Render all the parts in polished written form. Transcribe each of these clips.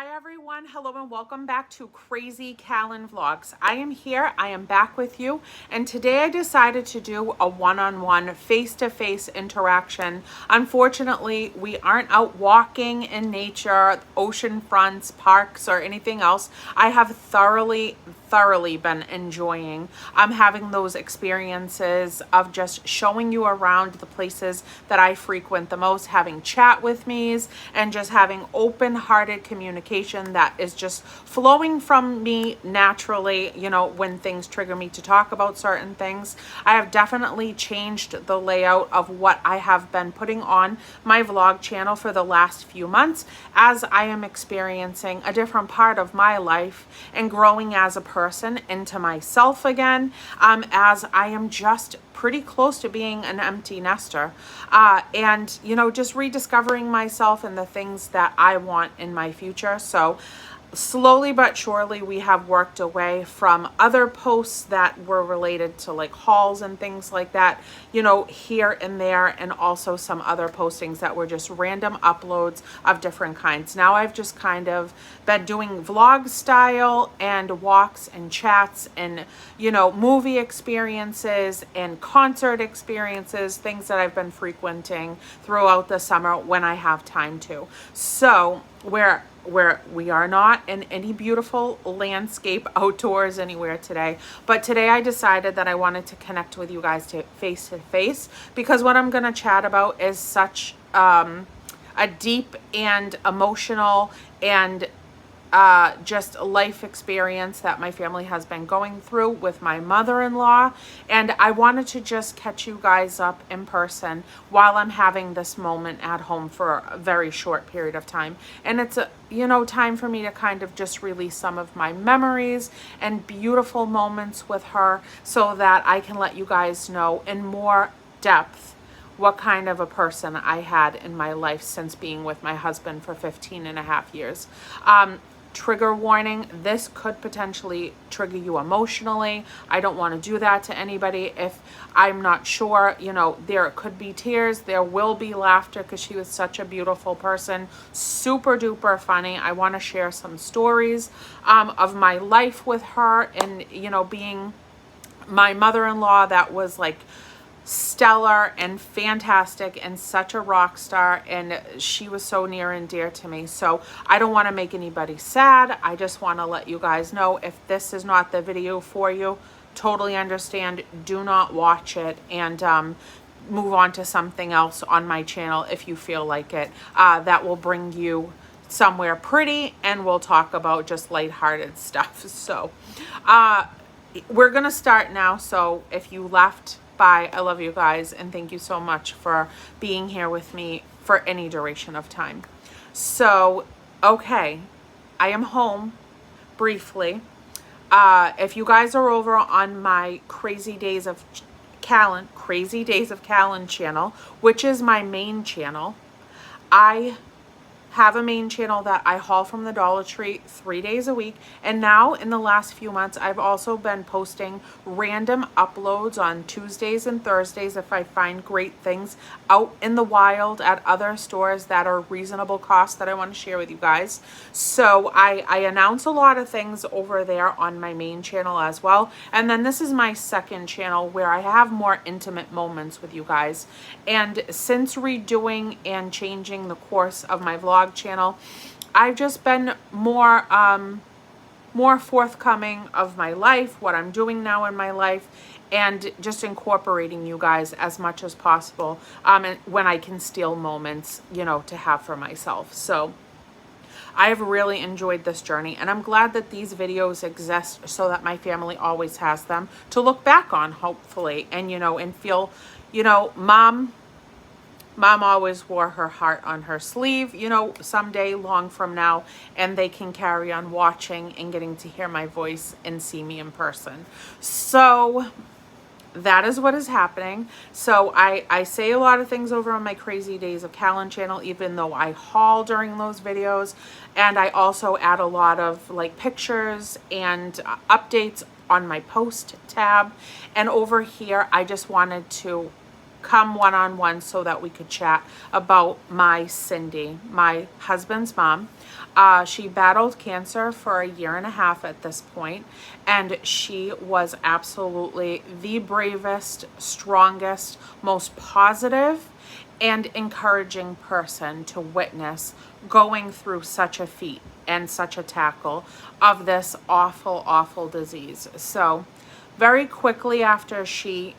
Hi everyone, hello and welcome back to Crazy Callan Vlogs. I am here, I am back with you, and today I decided to do a one-on-one face-to-face interaction. Unfortunately, we aren't out walking in nature, ocean fronts, parks, or anything else. I have thoroughly been enjoying having those experiences of just showing you around the places that I frequent the most, having chat with me's, and just having open-hearted communication that is just flowing from me naturally, you know, when things trigger me to talk about certain things. I have definitely changed the layout of what I have been putting on my vlog channel for the last few months as I am experiencing a different part of my life and growing as a person into myself again, as I am just pretty close to being an empty nester, and you know, just rediscovering myself and the things that I want in my future. So slowly but surely we have worked away from other posts that were related to like hauls and things like that, you know, here and there, and also some other postings that were just random uploads of different kinds. Now I've just kind of been doing vlog style and walks and chats and, you know, movie experiences and concert experiences, things that I've been frequenting throughout the summer when I have time to. So where we are not in any beautiful landscape outdoors anywhere today, but today I decided that I wanted to connect with you guys to face, because what I'm going to chat about is such a deep and emotional and just a life experience that my family has been going through with my mother-in-law, and I wanted to just catch you guys up in person while I'm having this moment at home for a very short period of time. And it's a, you know, time for me to kind of just release some of my memories and beautiful moments with her so that I can let you guys know in more depth what kind of a person I had in my life since being with my husband for 15 and a half years. Trigger warning, this could potentially trigger you emotionally. I don't want to do that to anybody. If I'm not sure, you know, there could be tears, there will be laughter, because she was such a beautiful person, super duper funny. I want to share some stories of my life with her, and, you know, being my mother-in-law that was like stellar and fantastic and such a rock star, and she was so near and dear to me. So I don't want to make anybody sad. I just want to let you guys know, if this is not the video for you, totally understand. Do not watch it, and move on to something else on my channel if you feel like it, that will bring you somewhere pretty, and we'll talk about just lighthearted stuff. So we're gonna start now. So if you left, bye. I love you guys, and thank you so much for being here with me for any duration of time. So, okay, I am home briefly. If you guys are over on my Crazy Days of Callan channel, which is my main channel, I have a main channel that I haul from the Dollar Tree 3 days a week. And now in the last few months, I've also been posting random uploads on Tuesdays and Thursdays if I find great things out in the wild at other stores that are reasonable cost that I want to share with you guys. So I announce a lot of things over there on my main channel as well. And then this is my second channel where I have more intimate moments with you guys. And since redoing and changing the course of my vlog channel, I've just been more forthcoming of my life, what I'm doing now in my life, and just incorporating you guys as much as possible, and when I can steal moments, you know, to have for myself. So I have really enjoyed this journey, and I'm glad that these videos exist so that my family always has them to look back on, hopefully, and, you know, and feel, you know, Mom always wore her heart on her sleeve, you know, someday long from now, and they can carry on watching and getting to hear my voice and see me in person. So that is what is happening. So I say a lot of things over on my Crazy Days of Callan channel, even though I haul during those videos, and I also add a lot of like pictures and updates on my post tab. And over here, I just wanted to come one-on-one so that we could chat about my Cindy, my husband's mom. She battled cancer for a year and a half at this point, and she was absolutely the bravest, strongest, most positive and encouraging person to witness going through such a feat and such a tackle of this awful, awful disease. So very quickly after she,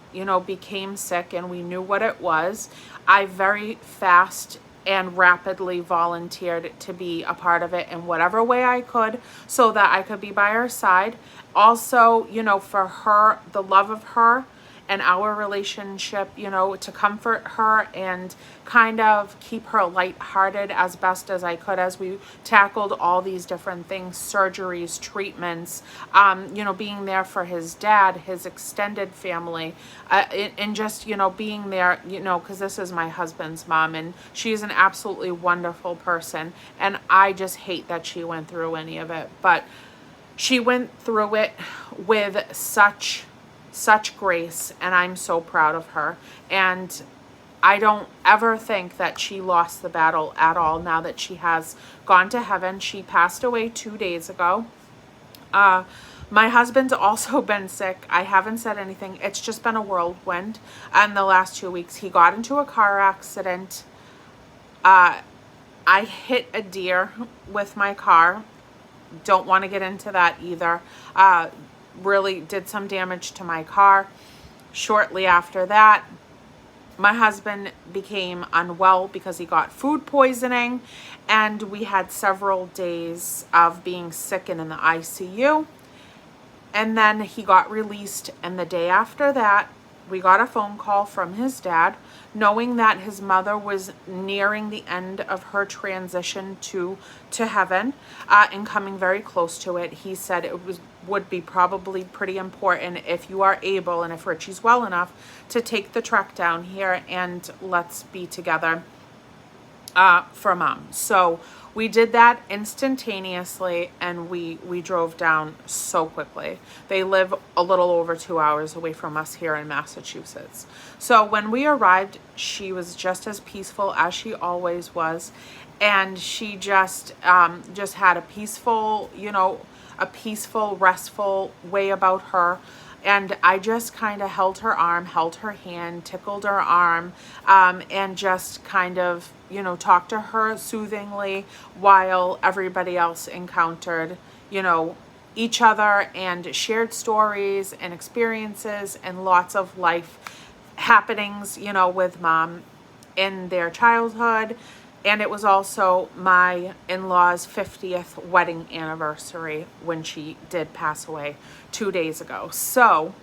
became sick and we knew what it was, I very fast and rapidly volunteered to be a part of it in whatever way I could so that I could be by her side. Also, for her, the love of her and our relationship, to comfort her and kind of keep her lighthearted as best as I could as we tackled all these different things, surgeries, treatments, being there for his dad, his extended family, and just, being there, because this is my husband's mom and she's an absolutely wonderful person. And I just hate that she went through any of it, but she went through it with such grace, and I'm so proud of her. And I don't ever think that she lost the battle at all now that she has gone to heaven. She passed away 2 days ago. My husband's also been sick. I haven't said anything. It's just been a whirlwind in the last 2 weeks. He got into a car accident. I hit a deer with my car. Don't want to get into that either. Really did some damage to my car. Shortly after that, my husband became unwell because he got food poisoning, and we had several days of being sick and in the ICU. And then he got released, and the day after that, we got a phone call from his dad, knowing that his mother was nearing the end of her transition to heaven, and coming very close to it. He said it would be probably pretty important if you are able and if Richie's well enough to take the truck down here and let's be together for mom. So we did that instantaneously, and we drove down so quickly. They live a little over 2 hours away from us here in Massachusetts. So when we arrived, she was just as peaceful as she always was, and she just had a peaceful, restful way about her. And I just kind of held her arm, held her hand, tickled her arm, and just kind of, talked to her soothingly while everybody else encountered, each other and shared stories and experiences and lots of life happenings, with mom in their childhood. And it was also my in-laws' 50th wedding anniversary when she did pass away 2 days ago. So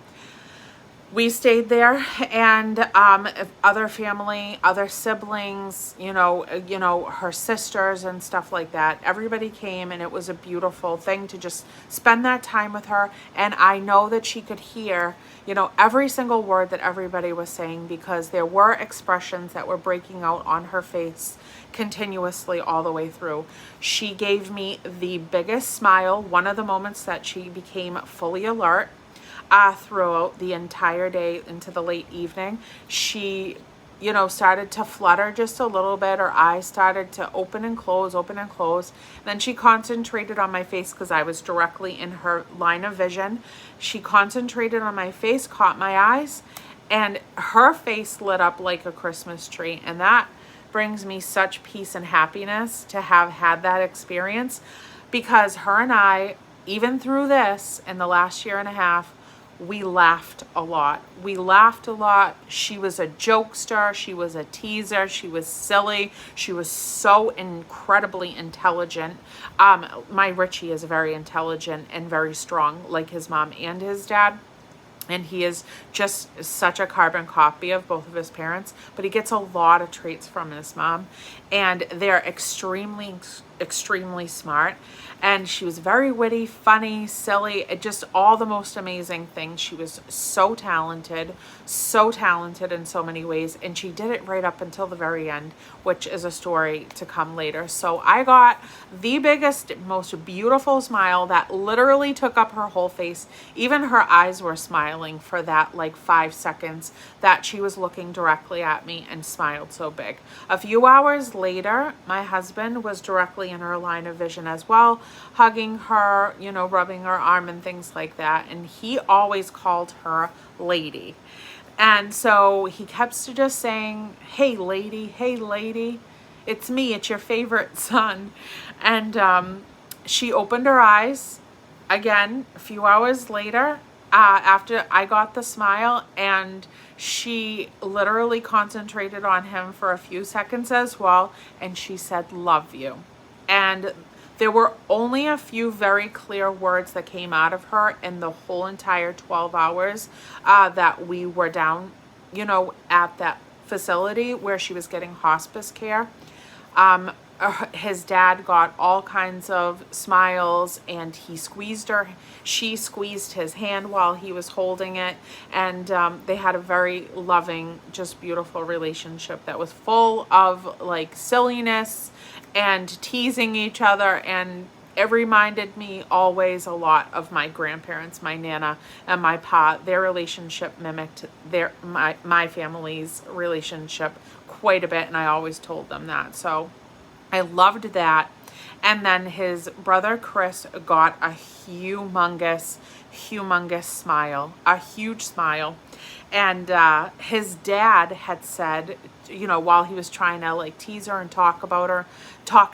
we stayed there, and other family, other siblings, her sisters and stuff like that. Everybody came, and it was a beautiful thing to just spend that time with her. And I know that she could hear, every single word that everybody was saying, because there were expressions that were breaking out on her face continuously all the way through. She gave me the biggest smile. One of the moments that she became fully alert throughout the entire day into the late evening. She, started to flutter just a little bit. Her eyes started to open and close, open and close. Then she concentrated on my face because I was directly in her line of vision. She concentrated on my face, caught my eyes, and her face lit up like a Christmas tree. And that brings me such peace and happiness to have had that experience, because her and I, even through this in the last year and a half, we laughed a lot. She was a jokester. She was a teaser. She was silly. She was so incredibly intelligent. My Richie is very intelligent and very strong, like his mom and his dad. And he is just such a carbon copy of both of his parents, but he gets a lot of traits from his mom, and they're extremely, extremely smart. And she was very witty, funny, silly, just all the most amazing things. She was so talented in so many ways, and she did it right up until the very end, which is a story to come later. So I got the biggest, most beautiful smile that literally took up her whole face. Even her eyes were smiling for that 5 seconds that she was looking directly at me and smiled so big. A few hours later, my husband was directly obviously in her line of vision as well, hugging her, you know, rubbing her arm and things like that. And he always called her lady. And so he kept just saying, hey, lady, it's me, it's your favorite son. And she opened her eyes again a few hours later, after I got the smile, and she literally concentrated on him for a few seconds as well, and she said, love you. And there were only a few very clear words that came out of her in the whole entire 12 hours that we were down, you know, at that facility where she was getting hospice care. His dad got all kinds of smiles, and he squeezed her. She squeezed his hand while he was holding it. And they had a very loving, just beautiful relationship that was full of like silliness and teasing each other. And it reminded me always a lot of my grandparents, my Nana and my Pa. Their relationship mimicked my family's relationship quite a bit, and I always told them that. So I loved that. And then his brother Chris got a humongous smile, a huge smile. And his dad had said, you know, while he was trying to like tease her and talk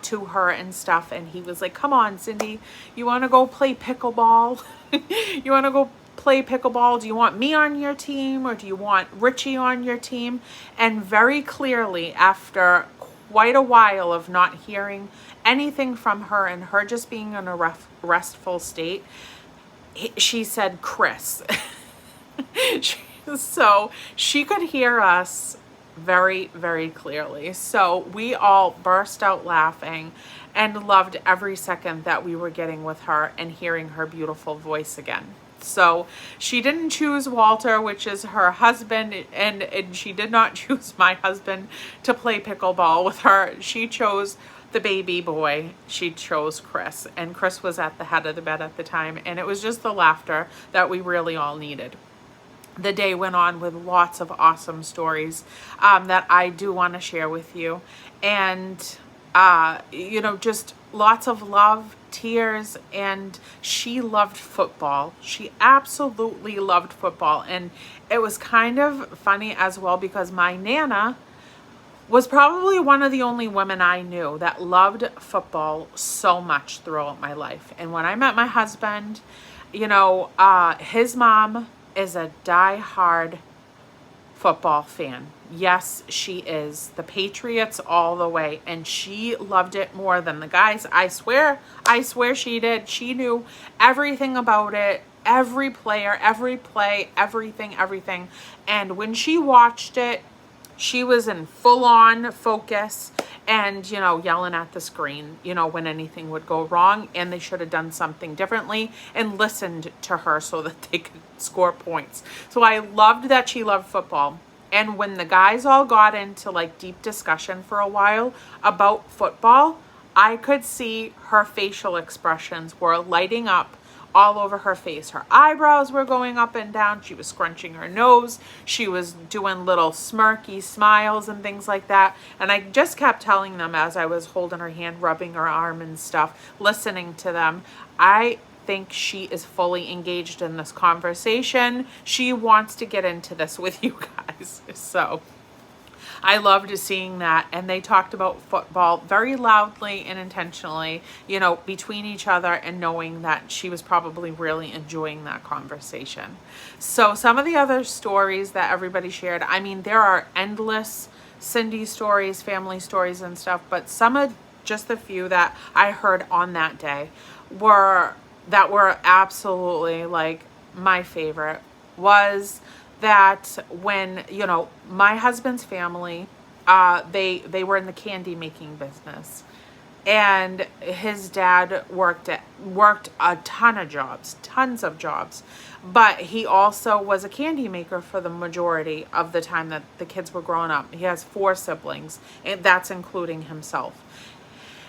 to her and stuff, and he was like, come on, Cindy, you want to go play pickleball? You want to go play pickleball? Do you want me on your team, or do you want Richie on your team? And very clearly, after quite a while of not hearing anything from her and her just being in a restful state, she said, Chris. So she could hear us very, very clearly. So we all burst out laughing and loved every second that we were getting with her and hearing her beautiful voice again. So she didn't choose Walter, which is her husband, and she did not choose my husband to play pickleball with her. She chose the baby boy. She chose Chris, and Chris was at the head of the bed at the time, and it was just the laughter that we really all needed. The day went on with lots of awesome stories that I do want to share with you. And, you know, just lots of love, tears, and she loved football. She absolutely loved football. And it was kind of funny as well, because my Nana was probably one of the only women I knew that loved football so much throughout my life. And when I met my husband, you know, his mom is a die-hard football fan. Yes, she is. The Patriots all the way. And she loved it more than the guys. I swear she did. She knew everything about it. Every player, every play, everything. And when she watched it, she was in full-on focus and, you know, yelling at the screen, you know, when anything would go wrong and they should have done something differently, and listened to her so that they could score points. So I loved that she loved football. And when the guys all got into like deep discussion for a while about football, I could see her facial expressions were lighting up all over her face. Her eyebrows were going up and down. She was scrunching her nose. She was doing little smirky smiles and things like that. And I just kept telling them as I was holding her hand, rubbing her arm and stuff, listening to them, I think she is fully engaged in this conversation. She wants to get into this with you guys. So I loved seeing that. And they talked about football very loudly and intentionally, you know, between each other, and knowing that she was probably really enjoying that conversation. So some of the other stories that everybody shared, I mean, there are endless Cindy stories, family stories and stuff, but some of just the few that I heard on that day were absolutely like my favorite was that when, you know, my husband's family, they were in the candy making business, and his dad worked a tons of jobs, but he also was a candy maker for the majority of the time that the kids were growing up. He has 4 siblings, and that's including himself.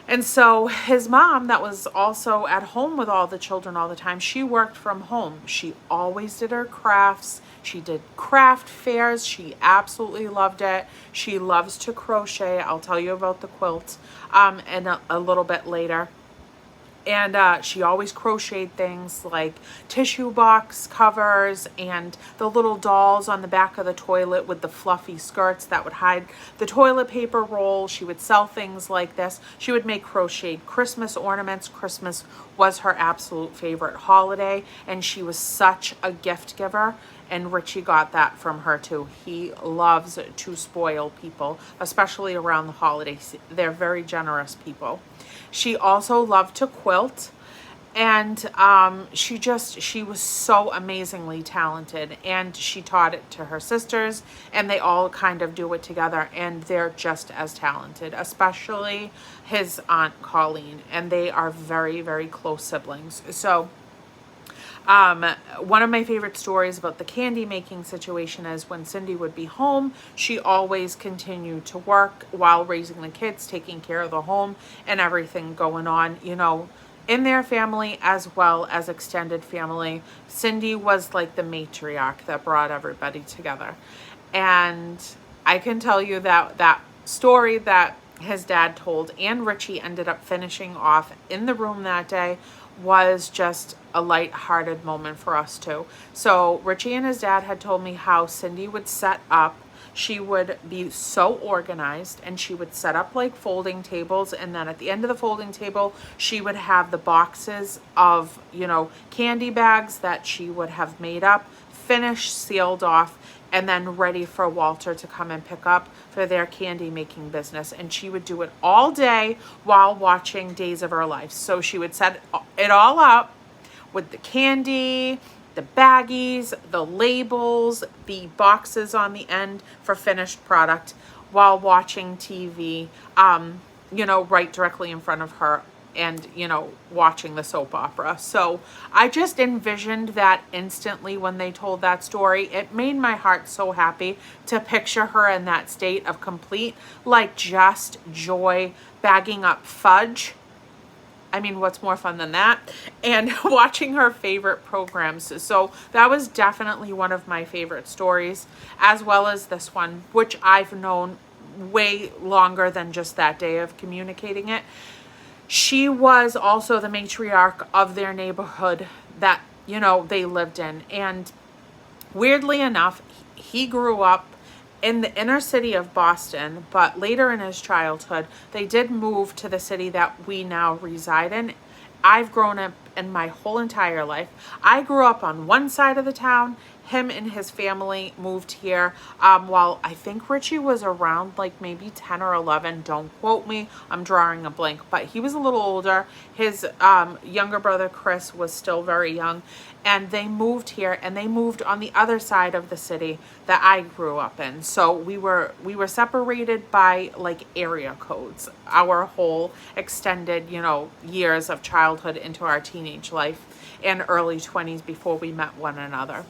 And so his mom, that was also at home with all the children all the time, she worked from home. She always did her crafts. She did craft fairs. She absolutely loved it. She loves to crochet. I'll tell you about the quilt and a little bit later. And she always crocheted things like tissue box covers and the little dolls on the back of the toilet with the fluffy skirts that would hide the toilet paper roll. She would sell things like this. She would make crocheted Christmas ornaments. Christmas was her absolute favorite holiday, and she was such a gift giver. And Richie got that from her too. He loves to spoil people, especially around the holidays. They're very generous people. She also loved to quilt, and she was so amazingly talented, and she taught it to her sisters, and they all kind of do it together, and they're just as talented, especially his Aunt Colleen, and they are very, very close siblings. So one of my favorite stories about the candy making situation is when Cindy would be home, she always continued to work while raising the kids, taking care of the home and everything going on, in their family as well as extended family. Cindy was like the matriarch that brought everybody together. And I can tell you that story that his dad told and Richie ended up finishing off in the room that day was just a light-hearted moment for us too. So Richie and his dad had told me how Cindy would set up. She would be so organized, and she would set up like folding tables, and then at the end of the folding table she would have the boxes of candy bags that she would have made up, finished, sealed off, and then ready for Walter to come and pick up for their candy making business. And she would do it all day while watching Days of Our Life. So she would set it all up with the candy, the baggies, the labels, the boxes on the end for finished product while watching TV, right directly in front of her, and watching the soap opera. So I just envisioned that instantly when they told that story. It made my heart so happy to picture her in that state of complete, just joy, bagging up fudge. I mean, what's more fun than that? And watching her favorite programs. So that was definitely one of my favorite stories, as well as this one, which I've known way longer than just that day of communicating it. She was also the matriarch of their neighborhood that, they lived in. And weirdly enough, he grew up in the inner city of Boston, but later in his childhood, they did move to the city that we now reside in. I've grown up in my whole entire life. I grew up on one side of the town. Him and his family moved here while I think Richie was around maybe 10 or 11. Don't quote me. I'm drawing a blank. But he was a little older. His younger brother, Chris, was still very young. And they moved here, and they moved on the other side of the city that I grew up in. So we were separated by area codes, our whole extended, years of childhood into our teenage life and early 20s before we met one another.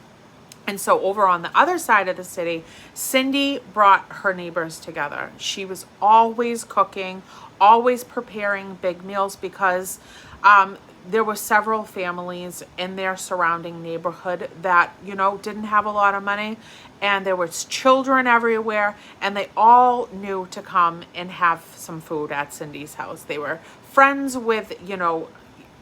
And so over on the other side of the city, Cindy brought her neighbors together. She was always cooking, always preparing big meals, because there were several families in their surrounding neighborhood that, didn't have a lot of money, and there was children everywhere, and they all knew to come and have some food at Cindy's house. They were friends with,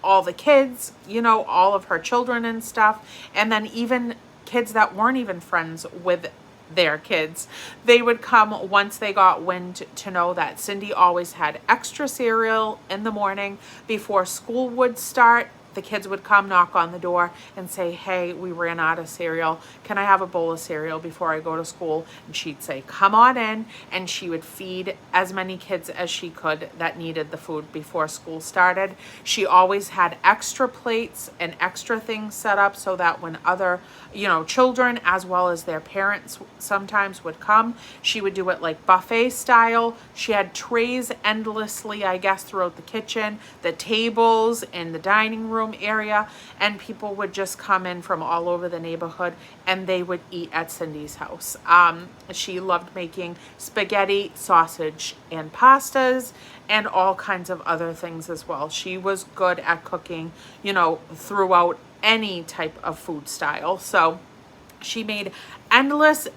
all the kids, all of her children and stuff, and then even kids that weren't even friends with their kids. They would come once they got wind to know that Cindy always had extra cereal in the morning before school would start. The kids would come knock on the door and say, hey, we ran out of cereal. Can I have a bowl of cereal before I go to school? And she'd say, come on in. And she would feed as many kids as she could that needed the food before school started. She always had extra plates and extra things set up so that when other, children as well as their parents sometimes would come, she would do it buffet style. She had trays endlessly, I guess, throughout the kitchen, the tables, and the dining room. room area, and people would just come in from all over the neighborhood and they would eat at Cindy's house. She loved making spaghetti, sausage, and pastas, and all kinds of other things as well. She was good at cooking, throughout any type of food style. So she made endless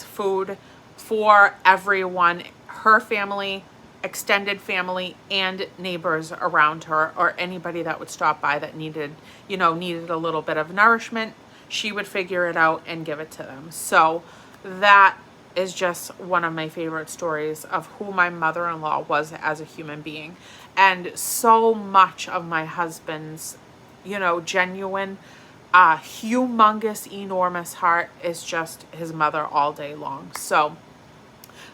food for everyone, her family, extended family, and neighbors around her, or anybody that would stop by that needed a little bit of nourishment. She would figure it out and give it to them. So that is just one of my favorite stories of who my mother-in-law was as a human being. And so much of my husband's, genuine, humongous, enormous heart is just his mother all day long. So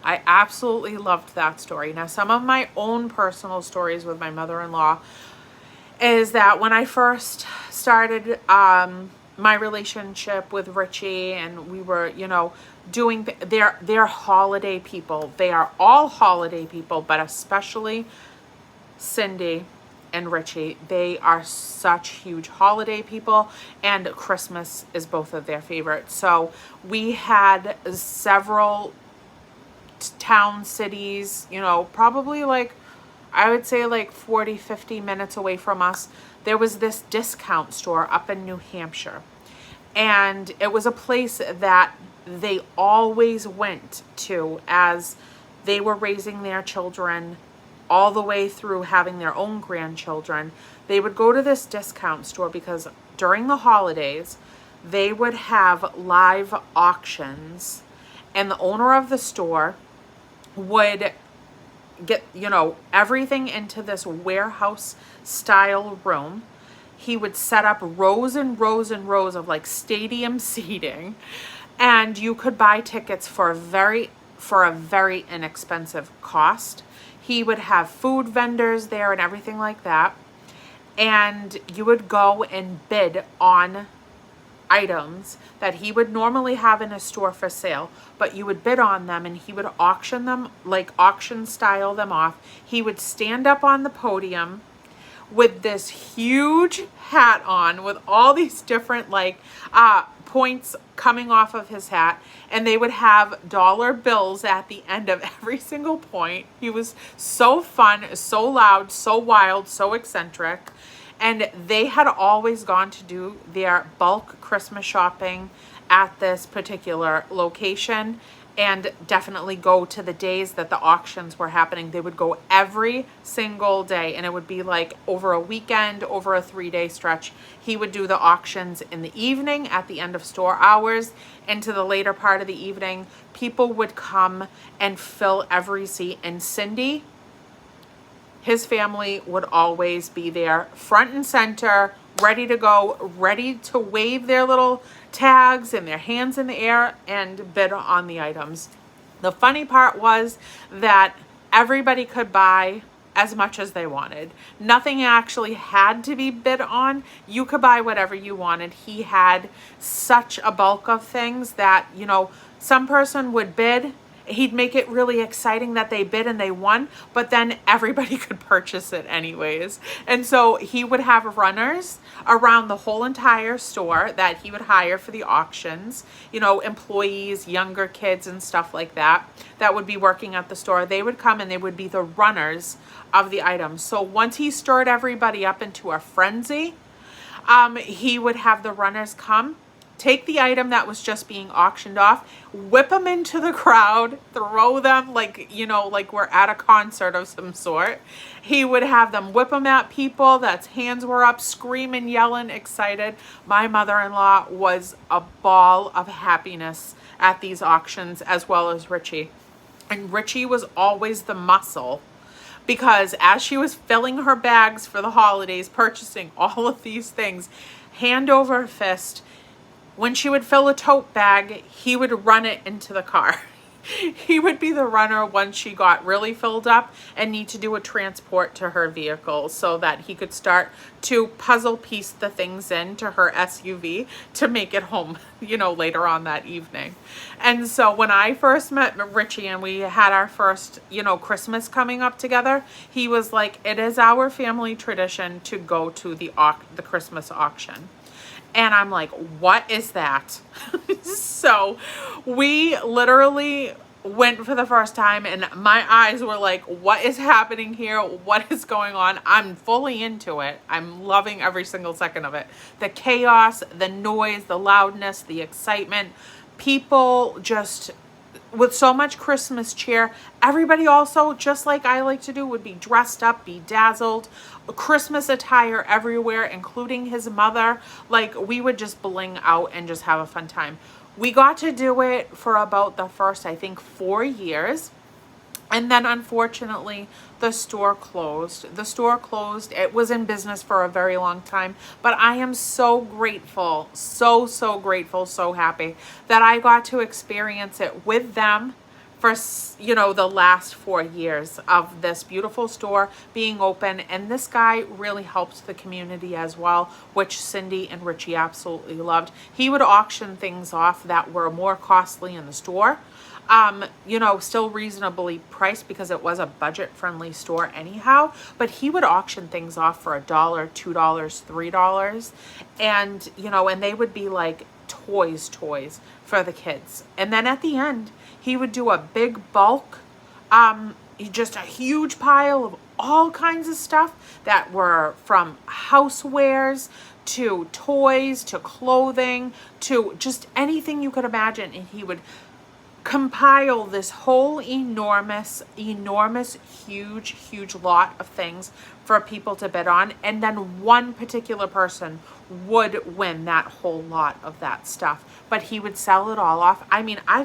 I absolutely loved that story. Now, some of my own personal stories with my mother-in-law is that when I first started my relationship with Richie, and we were, doing they're holiday people. They are all holiday people, but especially Cindy and Richie. They are such huge holiday people, and Christmas is both of their favorites. So we had several town cities, probably I would say 40, 50 minutes away from us. There was this discount store up in New Hampshire, and it was a place that they always went to as they were raising their children all the way through having their own grandchildren. They would go to this discount store because during the holidays they would have live auctions, and the owner of the store would get, everything into this warehouse style room. He would set up rows and rows and rows of stadium seating, and you could buy tickets for a very inexpensive cost. He would have food vendors there and everything like that. And you would go and bid on items that he would normally have in a store for sale, but you would bid on them and he would auction them, auction style them off. He would stand up on the podium with this huge hat on with all these different points coming off of his hat, and they would have dollar bills at the end of every single point. He was so fun, so loud, so wild, so eccentric. And they had always gone to do their bulk Christmas shopping at this particular location, and definitely go to the days that the auctions were happening. They would go every single day, and it would be over a weekend, over a 3-day stretch. He would do the auctions in the evening at the end of store hours. Into the later part of the evening, people would come and fill every seat, and Cindy, his family, would always be there front and center, ready to go, ready to wave their little tags and their hands in the air and bid on the items. The funny part was that everybody could buy as much as they wanted. Nothing actually had to be bid on. You could buy whatever you wanted. He had such a bulk of things that, some person would bid. He'd make it really exciting that they bid and they won, but then everybody could purchase it anyways. And so he would have runners around the whole entire store that he would hire for the auctions, employees, younger kids and stuff like that would be working at the store. They would come and they would be the runners of the items. So once he stirred everybody up into a frenzy, he would have the runners come, take the item that was just being auctioned off, whip them into the crowd, throw them like we're at a concert of some sort. He would have them whip them at people that's hands were up, screaming, yelling, excited. My mother-in-law was a ball of happiness at these auctions, as well as Richie. And Richie was always the muscle, because as she was filling her bags for the holidays, purchasing all of these things, hand over fist, when she would fill a tote bag, he would run it into the car. he would be the runner once she got really filled up and need to do a transport to her vehicle so that he could start to puzzle piece the things into her SUV to make it home, later on that evening. And so when I first met Richie and we had our first, Christmas coming up together, he was like, it is our family tradition to go to the Christmas auction. And I'm like, what is that? So we literally went for the first time and my eyes were like, what is happening here? What is going on? I'm fully into it. I'm loving every single second of it. The chaos, the noise, the loudness, the excitement, people just with so much Christmas cheer. Everybody also, just like I like to do, would be dressed up, be dazzled, Christmas attire everywhere, including his mother. Like, we would just bling out and just have a fun time. We got to do it for about the first, I think, 4 years. And then unfortunately, the store closed. It was in business for a very long time, but I am so grateful, so grateful, so happy that I got to experience it with them for, the last 4 years of this beautiful store being open. And this guy really helped the community as well, which Cindy and Richie absolutely loved. He would auction things off that were more costly in the store. Still reasonably priced because it was a budget-friendly store anyhow, but he would auction things off for $1, $2, $3. And, and they would be like toys for the kids. And then at the end, he would do a big bulk, just a huge pile of all kinds of stuff that were from housewares to toys to clothing to just anything you could imagine. And he would compile this whole enormous, huge lot of things for people to bid on. And then one particular person would win that whole lot of that stuff. But he would sell it all off. I mean, I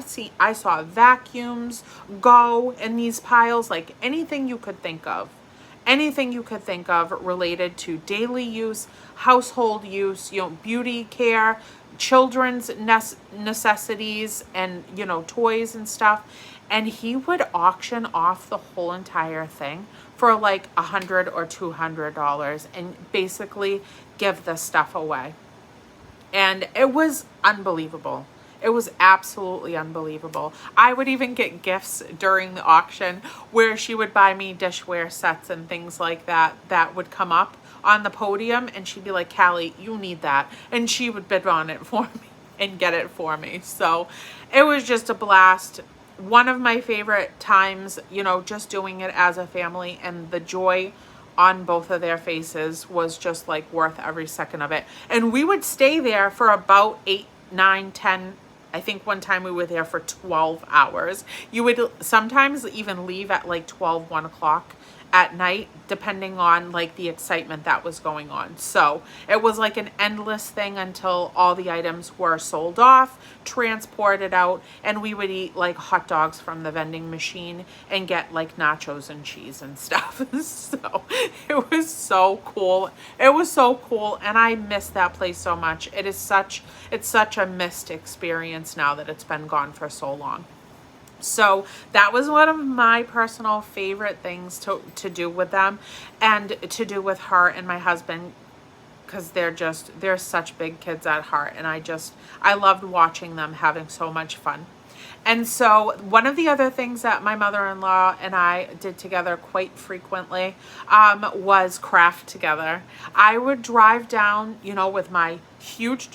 saw vacuums go in these piles, like anything you could think of. Anything you could think of related to daily use, household use, beauty care, children's necessities and toys and stuff. And he would auction off the whole entire thing for like $100 or $200 and basically give the stuff away. And it was unbelievable. It was absolutely unbelievable. I would even get gifts during the auction where she would buy me dishware sets and things like that would come up on the podium, and she'd be like, Callie, you need that. And she would bid on it for me and get it for me. So it was just a blast. One of my favorite times, just doing it as a family, and the joy on both of their faces was just like worth every second of it. And we would stay there for about 8, 9, 10. I think one time we were there for 12 hours. You would sometimes even leave at like 12, 1 o'clock at night, depending on like the excitement that was going on. So it was like an endless thing until all the items were sold off, transported out, and we would eat like hot dogs from the vending machine and get like nachos and cheese and stuff. So it was so cool. It was so cool, and I miss that place so much. It's such a missed experience now that it's been gone for so long. So that was one of my personal favorite things to do with them and to do with her and my husband, because they're such big kids at heart, and I loved watching them having so much fun. And so one of the other things that my mother-in-law and I did together quite frequently was craft together. I would drive down, with my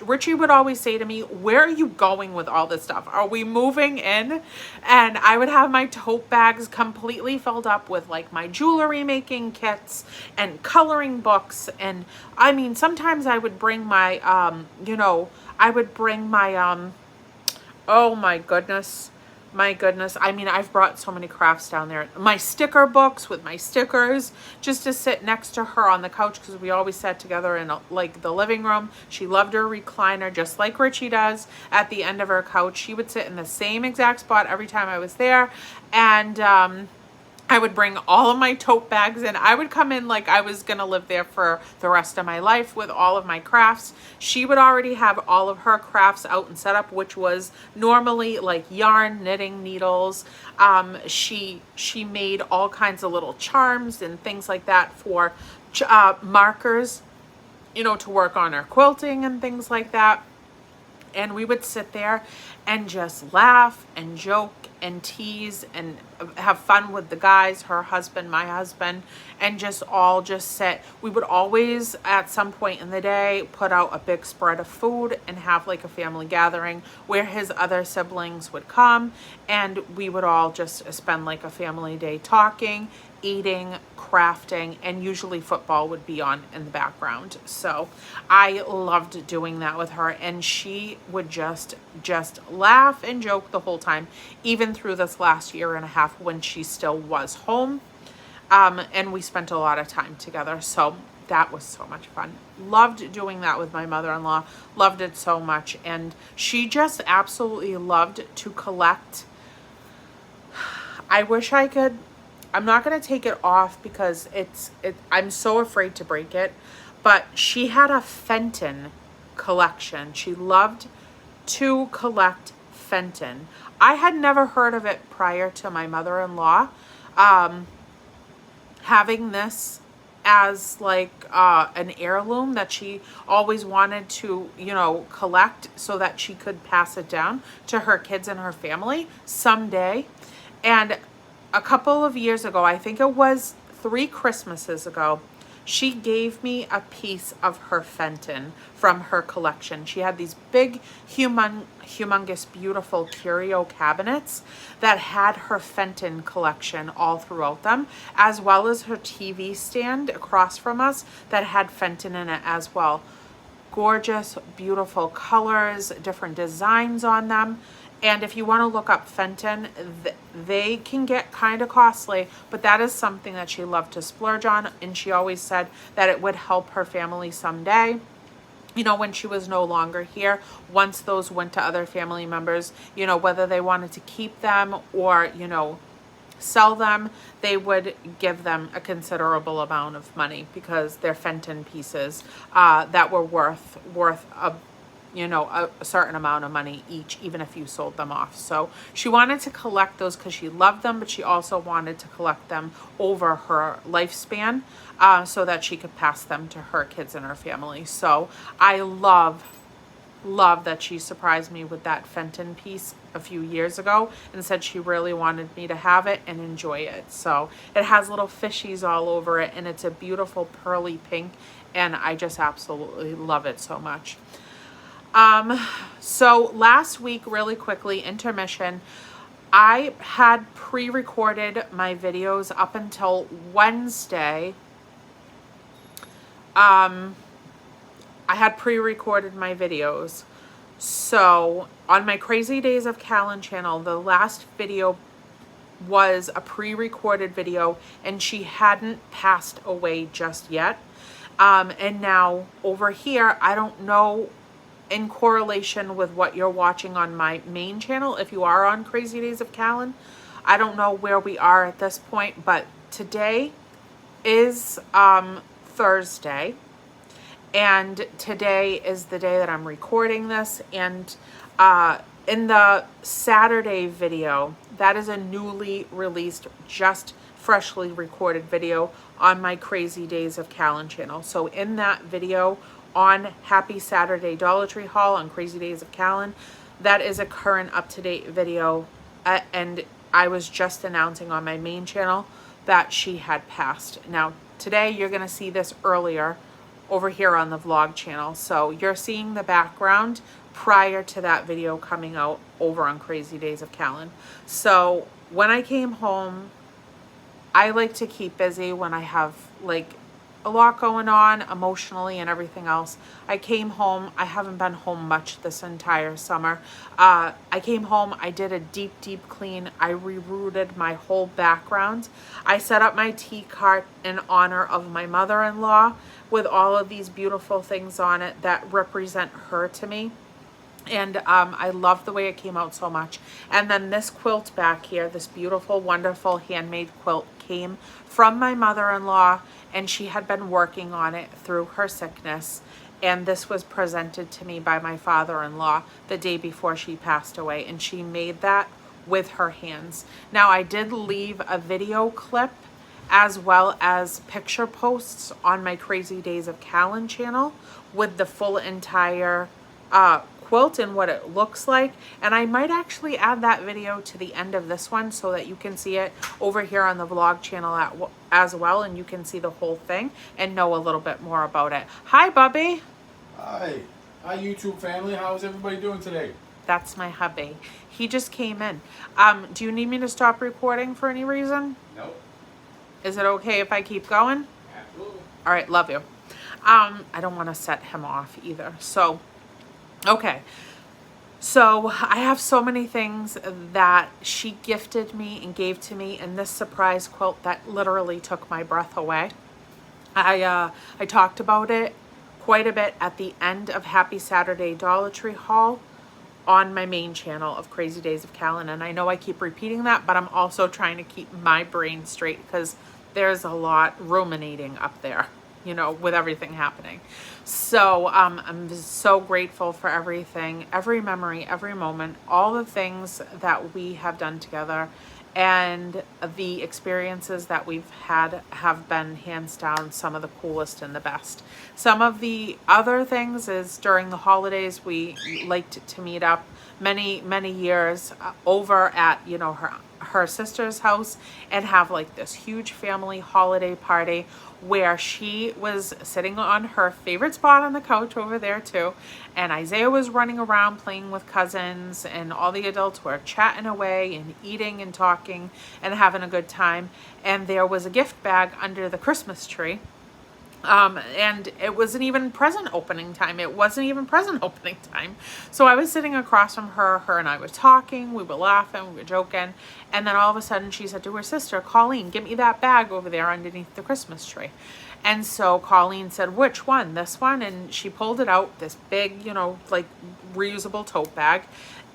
Richie would always say to me, where are you going with all this stuff? Are we moving in? And I would have my tote bags completely filled up with like my jewelry making kits and coloring books. And I mean, sometimes I would bring my, oh my goodness. I mean, I've brought so many crafts down there. My sticker books with my stickers just to sit next to her on the couch, because we always sat together in like the living room. She loved her recliner just like Richie does at the end of her couch. She would sit in the same exact spot every time I was there. And I would bring all of my tote bags in. I would come in like I was going to live there for the rest of my life with all of my crafts. She would already have all of her crafts out and set up, which was normally like yarn, knitting, needles. She made all kinds of little charms and things like that for markers, you know, to work on her quilting and things like that. And we would sit there and just laugh and joke and tease and have fun with the guys, her husband, my husband, and just all just sit. We would always, at some point in the day, put out a big spread of food and have like a family gathering where his other siblings would come, and we would all just spend like a family day talking, eating, crafting, and usually football would be on in the background. So I loved doing that with her, and she would just laugh and joke the whole time, even through this last year and a half when she still was home. And we spent a lot of time together. So that was so much fun. Loved doing that with my mother-in-law. Loved it so much. And she just absolutely loved to collect. I wish I could. I'm not going to take it off because I'm so afraid to break it, but she had a Fenton collection. She loved to collect Fenton. I had never heard of it prior to my mother-in-law having this as like an heirloom that she always wanted to, you know, collect so that she could pass it down to her kids and her family someday. And a couple of years ago, I think it was 3 Christmases ago, she gave me a piece of her Fenton from her collection. She had these big, humongous, beautiful curio cabinets that had her Fenton collection all throughout them, as well as her TV stand across from us that had Fenton in it as well. Gorgeous, beautiful colors, different designs on them. And if you want to look up Fenton, they can get kind of costly, but that is something that she loved to splurge on. And she always said that it would help her family someday, you know, when she was no longer here. Once those went to other family members, you know, whether they wanted to keep them or, you know, sell them, they would give them a considerable amount of money because they're Fenton pieces that were worth a, you know, a certain amount of money each, even if you sold them off. So she wanted to collect those because she loved them, but she also wanted to collect them over her lifespan so that she could pass them to her kids and her family. So I love that she surprised me with that Fenton piece a few years ago and said she really wanted me to have it and enjoy it. So it has little fishies all over it, and it's a beautiful pearly pink, and I just absolutely love it so much. So last week, really quickly, intermission, I had pre-recorded my videos up until Wednesday. I had pre-recorded my videos. So on my Crazy Days of Callan channel, the last video was a pre-recorded video, and she hadn't passed away just yet. And now over here, I don't know, in correlation with what you're watching on my main channel, if you are on Crazy Days of Callan, I don't know where we are at this point, but today is Thursday, and today is the day that I'm recording this. And in the Saturday video, that is a newly released, just freshly recorded video on my Crazy Days of Callan channel. So in that video, on Happy Saturday Dollar Tree haul on Crazy Days of Callan, that is a current up-to-date video, and I was just announcing on my main channel that she had passed. Now today you're going to see this earlier over here on the vlog channel, so you're seeing the background prior to that video coming out over on Crazy Days of Callan. So when I came home, I like to keep busy when I have like a lot going on emotionally and everything else. I came home. I haven't been home much this entire summer. I came home. I did a deep clean. I rerouted my whole background. I set up my tea cart in honor of my mother-in-law with all of these beautiful things on it that represent her to me. And I love the way it came out so much. And then this quilt back here, this beautiful, wonderful handmade quilt came from my mother-in-law, and she had been working on it through her sickness. And this was presented to me by my father-in-law the day before she passed away, and she made that with her hands. Now, I did leave a video clip as well as picture posts on my Crazy Days of Callan channel with the full entire quilt and what it looks like. And I might actually add that video to the end of this one so that you can see it over here on the vlog channel as well, and you can see the whole thing and know a little bit more about it. Hi, Bubby. Hi. Hi, YouTube family. How's everybody doing today? That's my hubby. He just came in. Do you need me to stop recording for any reason? Nope. Is it okay if I keep going? Absolutely. All right, love you. I don't want to set him off either. So, okay. So I have so many things that she gifted me and gave to me in this surprise quilt that literally took my breath away. I talked about it quite a bit at the end of Happy Saturday Dollar Tree haul on my main channel of Crazy Days of Callan. And I know I keep repeating that, but I'm also trying to keep my brain straight because there's a lot ruminating up there, you know, with everything happening. So I'm so grateful for everything, every memory, every moment, all the things that we have done together, and the experiences that we've had have been hands down some of the coolest and the best. Some of the other things is during the holidays, we liked to meet up many years over at, you know, her sister's house and have like this huge family holiday party where she was sitting on her favorite spot on the couch over there too, and Isaiah was running around playing with cousins, and all the adults were chatting away and eating and talking and having a good time. And there was a gift bag under the Christmas tree. And it wasn't even present opening time. So I was sitting across from her and I were talking, we were laughing, we were joking. And then all of a sudden she said to her sister, Colleen, give me that bag over there underneath the Christmas tree. And so Colleen said, which one? This one? And she pulled it out, this big, you know, like reusable tote bag.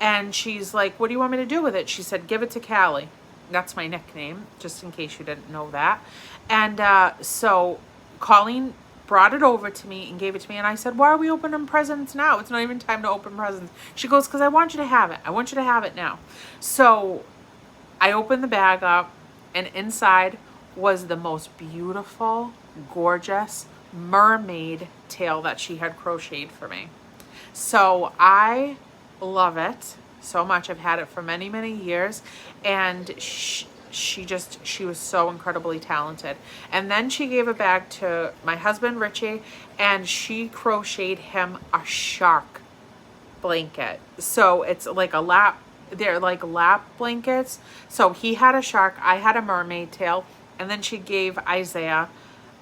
And she's like, what do you want me to do with it? She said, give it to Callie. That's my nickname, just in case you didn't know that. And so Colleen brought it over to me and gave it to me, and I said, why are we opening presents now? It's not even time to open presents. She goes, because I want you to have it. I want you to have it now. So I opened the bag up, and inside was the most beautiful, gorgeous mermaid tail that she had crocheted for me. So I love it so much. I've had it for many years, and she was so incredibly talented. And then she gave a bag to my husband Richie, and she crocheted him a shark blanket. So it's like they're like lap blankets. So he had a shark, I had a mermaid tail, and then she gave Isaiah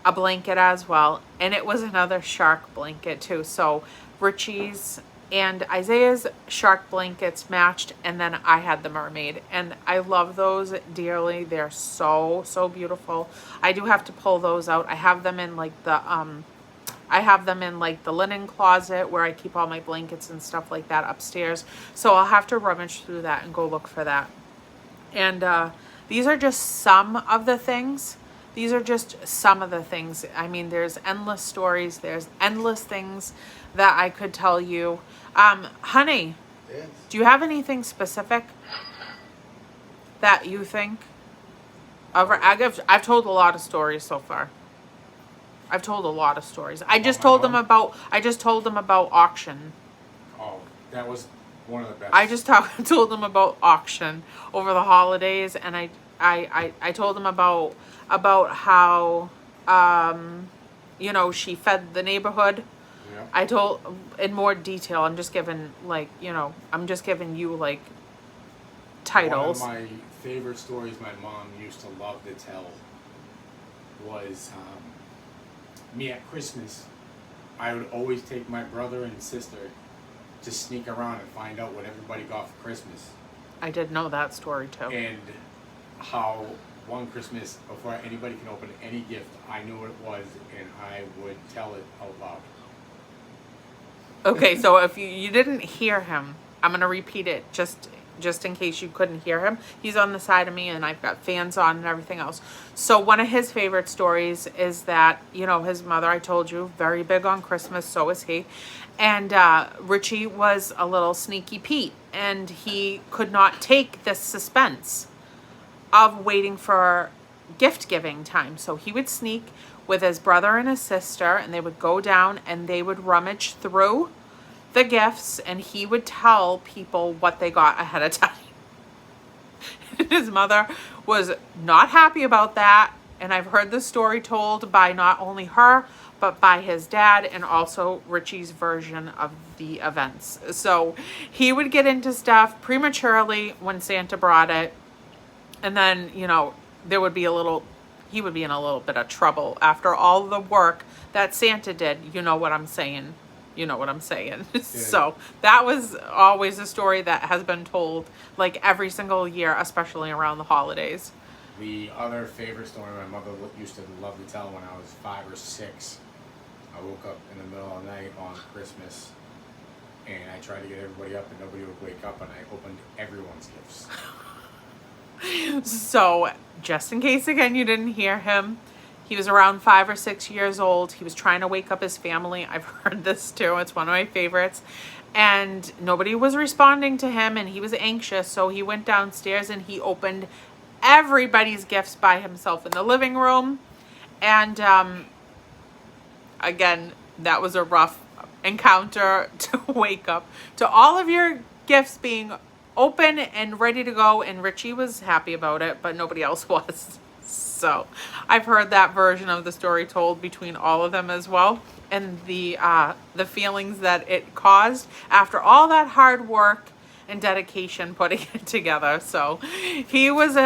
a blanket as well, and it was another shark blanket too. So Richie's and Isaiah's shark blankets matched, and then I had the mermaid, and I love those dearly. They're so beautiful. I do have to pull those out. I have them in like the linen closet where I keep all my blankets and stuff like that upstairs. So I'll have to rummage through that and go look for that. And these are just some of the things. I mean, there's endless stories. There's endless things that I could tell you. Honey, Yes. do you have anything specific that you think of? I've told a lot of stories so far. I just told them about auction. Oh, that was one of the best. I just told them about auction over the holidays, and I told them about how you know, she fed the neighborhood. Yeah. I told in more detail. I'm just giving you like titles. One of my favorite stories my mom used to love to tell was me at Christmas. I would always take my brother and sister to sneak around and find out what everybody got for Christmas. I did know that story too. And how one Christmas, before anybody can open any gift, I knew what it was, and I would tell it out loud. Okay, so if you didn't hear him, I'm gonna repeat it just in case you couldn't hear him. He's on the side of me and I've got fans on and everything else. So one of his favorite stories is that, you know, his mother, I told you, very big on Christmas, so is he. And Richie was a little sneaky Pete and he could not take the suspense of waiting for gift giving time. So he would sneak with his brother and his sister and they would go down and they would rummage through the gifts and he would tell people what they got ahead of time. His mother was not happy about that, and I've heard the story told by not only her but by his dad and also Richie's version of the events. So he would get into stuff prematurely when Santa brought it, and then, you know, he would be in a little bit of trouble after all the work that Santa did. You know what I'm saying. You know what I'm saying. Yeah. So that was always a story that has been told like every single year, especially around the holidays. The other favorite story my mother used to love to tell when I was 5 or 6, I woke up in the middle of the night on Christmas and I tried to get everybody up and nobody would wake up and I opened everyone's gifts. So just in case again you didn't hear him, he was around 5 or 6 years old. He was trying to wake up his family. I've heard this too. It's one of my favorites. And nobody was responding to him and he was anxious. So he went downstairs and he opened everybody's gifts by himself in the living room. And again, that was a rough encounter to wake up to all of your gifts being open and ready to go. And Richie was happy about it, but nobody else was. So I've heard that version of the story told between all of them as well, and the feelings that it caused after all that hard work and dedication putting it together. So he was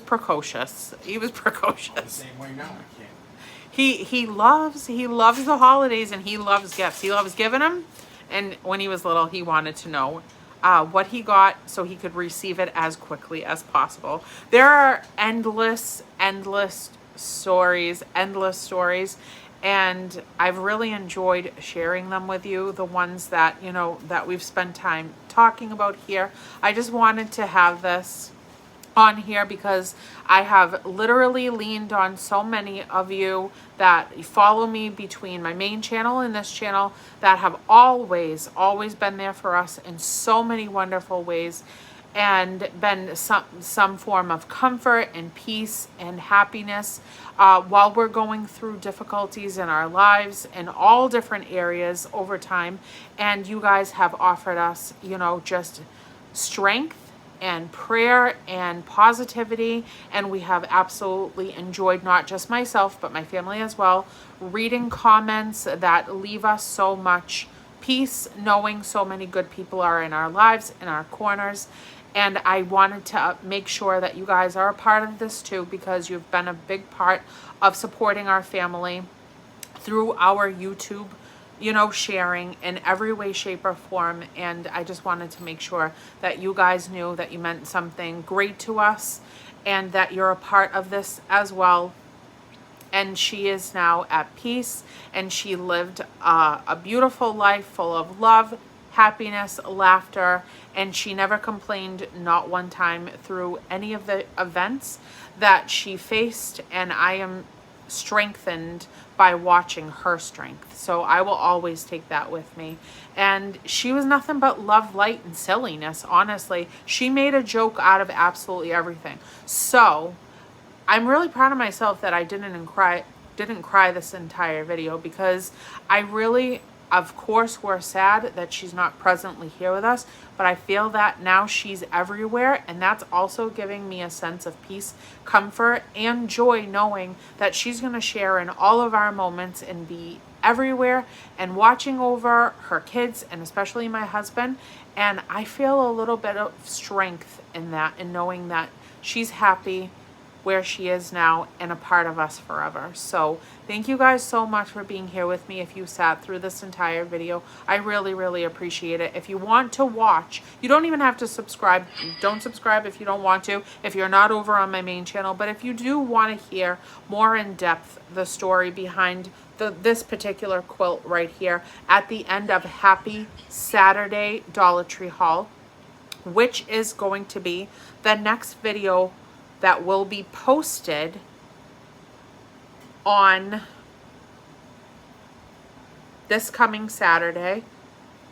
precocious. He was precocious. The same way now. I can't. He loves the holidays and he loves gifts. He loves giving them, and when he was little, he wanted to know what he got so he could receive it as quickly as possible. There are endless stories, and I've really enjoyed sharing them with you, the ones that, you know, that we've spent time talking about here. I just wanted to have this on here because I have literally leaned on so many of you that follow me between my main channel and this channel that have always been there for us in so many wonderful ways and been some form of comfort and peace and happiness while we're going through difficulties in our lives in all different areas over time. And you guys have offered us, you know, just strength and prayer and positivity, and we have absolutely enjoyed, not just myself but my family as well, reading comments that leave us so much peace, knowing so many good people are in our lives, in our corners. And I wanted to make sure that you guys are a part of this too, because you've been a big part of supporting our family through our YouTube, you know, sharing in every way, shape, or form. And I just wanted to make sure that you guys knew that you meant something great to us and that you're a part of this as well. And she is now at peace, and she lived a beautiful life full of love, happiness, laughter, and she never complained, not one time, through any of the events that she faced. And I am strengthened by watching her strength. So I will always take that with me. And she was nothing but love, light, and silliness, honestly. She made a joke out of absolutely everything. So I'm really proud of myself that I didn't cry this entire video, because I really, of course, we're sad that she's not presently here with us, but I feel that now she's everywhere, and that's also giving me a sense of peace, comfort, and joy, knowing that she's going to share in all of our moments and be everywhere and watching over her kids and especially my husband. And I feel a little bit of strength in that, and knowing that she's happy where she is now and a part of us forever. So thank you guys so much for being here with me. If you sat through this entire video, I really appreciate it. If you want to watch, you don't even have to subscribe. Don't subscribe if you don't want to, if you're not over on my main channel. But if you do want to hear more in depth the story behind this particular quilt right here at the end of Happy Saturday Dollar Tree haul, which is going to be the next video that will be posted on this coming Saturday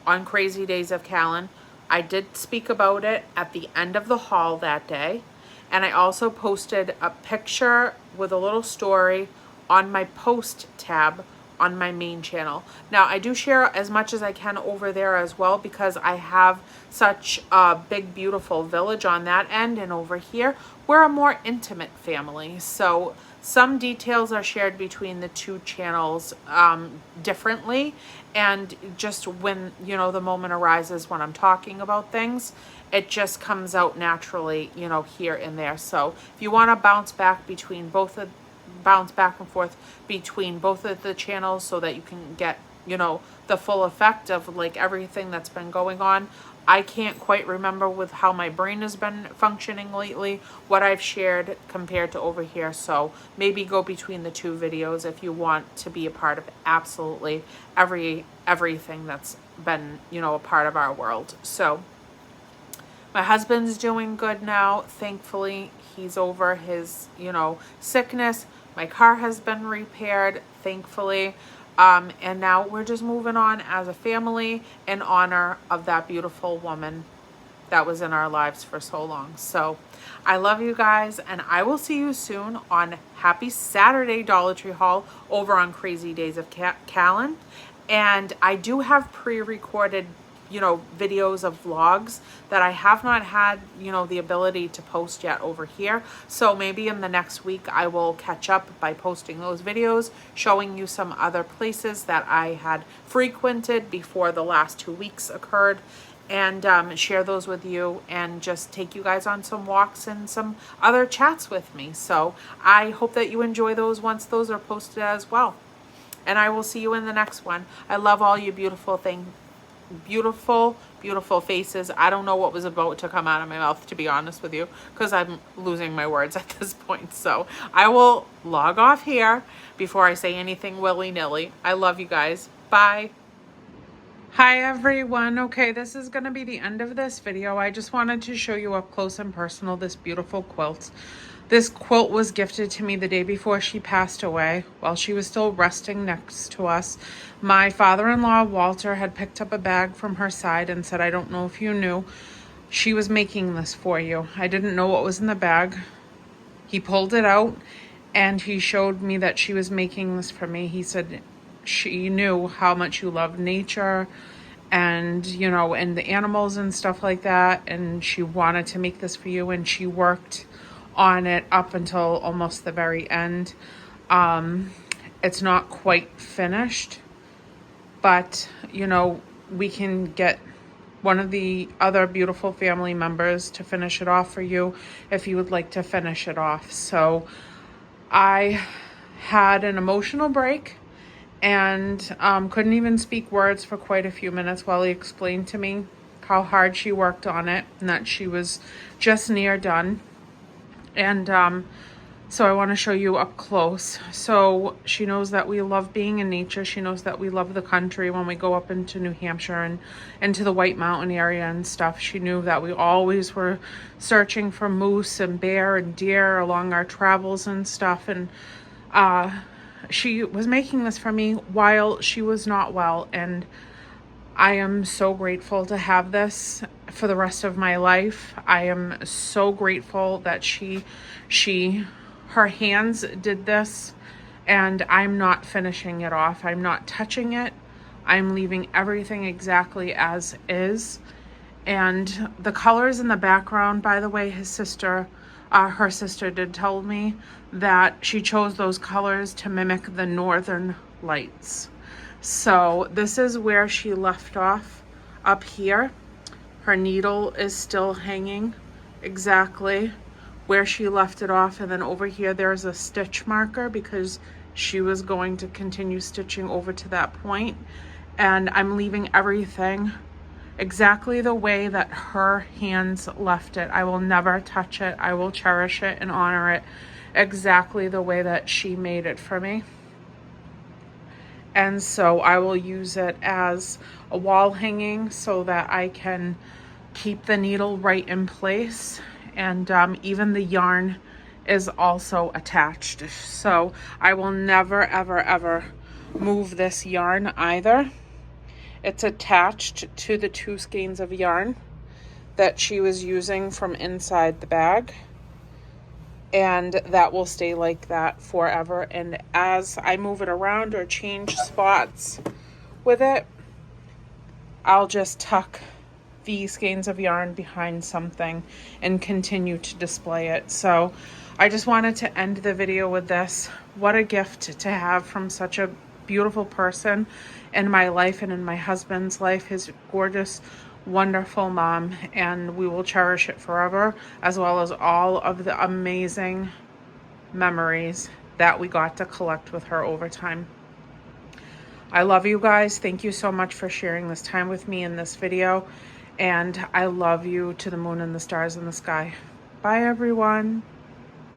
on Crazy Days of Callan. I did speak about it at the end of the haul that day, and I also posted a picture with a little story on my post tab on my main channel. Now, I do share as much as I can over there as well, because I have such a big, beautiful village on that end, and over here, we're a more intimate family. So some details are shared between the two channels differently, and just when, you know, the moment arises when I'm talking about things, it just comes out naturally, you know, here and there. So if you want to bounce back and forth between both of the channels so that you can get, you know, the full effect of like everything that's been going on. I can't quite remember with how my brain has been functioning lately, what I've shared compared to over here. So maybe go between the two videos if you want to be a part of absolutely everything that's been, you know, a part of our world. So my husband's doing good now. Thankfully, he's over his, you know, sickness. My car has been repaired, thankfully. And now we're just moving on as a family in honor of that beautiful woman that was in our lives for so long. So I love you guys, and I will see you soon on Happy Saturday Dollar Tree haul over on Crazy Days of Callan. And I do have pre-recorded, you know, videos of vlogs that I have not had, you know, the ability to post yet over here. So maybe in the next week I will catch up by posting those videos, showing you some other places that I had frequented before the last 2 weeks occurred, and share those with you and just take you guys on some walks and some other chats with me. So I hope that you enjoy those once those are posted as well. And I will see you in the next one. I love all you beautiful faces. I don't know what was about to come out of my mouth, to be honest with you, because I'm losing my words at this point. So I will log off here before I say anything willy-nilly. I love you guys. Bye. Hi everyone. Okay, this is going to be the end of this video. I just wanted to show you up close and personal this beautiful quilt. This quilt was gifted to me the day before she passed away, while she was still resting next to us. My father-in-law, Walter, had picked up a bag from her side and said, I don't know if you knew, she was making this for you. I didn't know what was in the bag. He pulled it out and he showed me that she was making this for me. He said she knew how much you love nature and, you know, and the animals and stuff like that, and she wanted to make this for you, and she worked on it up until almost the very end. It's not quite finished, but you know, we can get one of the other beautiful family members to finish it off for you if you would like to finish it off. So I had an emotional break and couldn't even speak words for quite a few minutes while he explained to me how hard she worked on it and that she was just near done. And so I want to show you up close. So she knows that we love being in nature. She knows that we love the country when we go up into New Hampshire and into the White Mountain area and stuff. She knew that we always were searching for moose and bear and deer along our travels and stuff. And she was making this for me while she was not well. And I am so grateful to have this for the rest of my life. I am so grateful that her hands did this, and I'm not finishing it off. I'm not touching it. I'm leaving everything exactly as is. And the colors in the background, by the way, her sister did tell me that she chose those colors to mimic the northern lights. So this is where she left off up here. Her needle is still hanging exactly where she left it off, and then over here there's a stitch marker because she was going to continue stitching over to that point. And I'm leaving everything exactly the way that her hands left it. I will never touch it. I will cherish it and honor it exactly the way that she made it for me. And so I will use it as a wall hanging so that I can keep the needle right in place. And even the yarn is also attached. So I will never, ever, ever move this yarn either. It's attached to the 2 skeins of yarn that she was using from inside the bag. And that will stay like that forever. And as I move it around or change spots with it, I'll just tuck these skeins of yarn behind something and continue to display it. So I just wanted to end the video with this. What a gift to have from such a beautiful person in my life and in my husband's life, his gorgeous, wonderful mom, and we will cherish it forever, as well as all of the amazing memories that we got to collect with her over time. I love you guys. Thank you so much for sharing this time with me in this video, and I love you to the moon and the stars in the sky. Bye, everyone.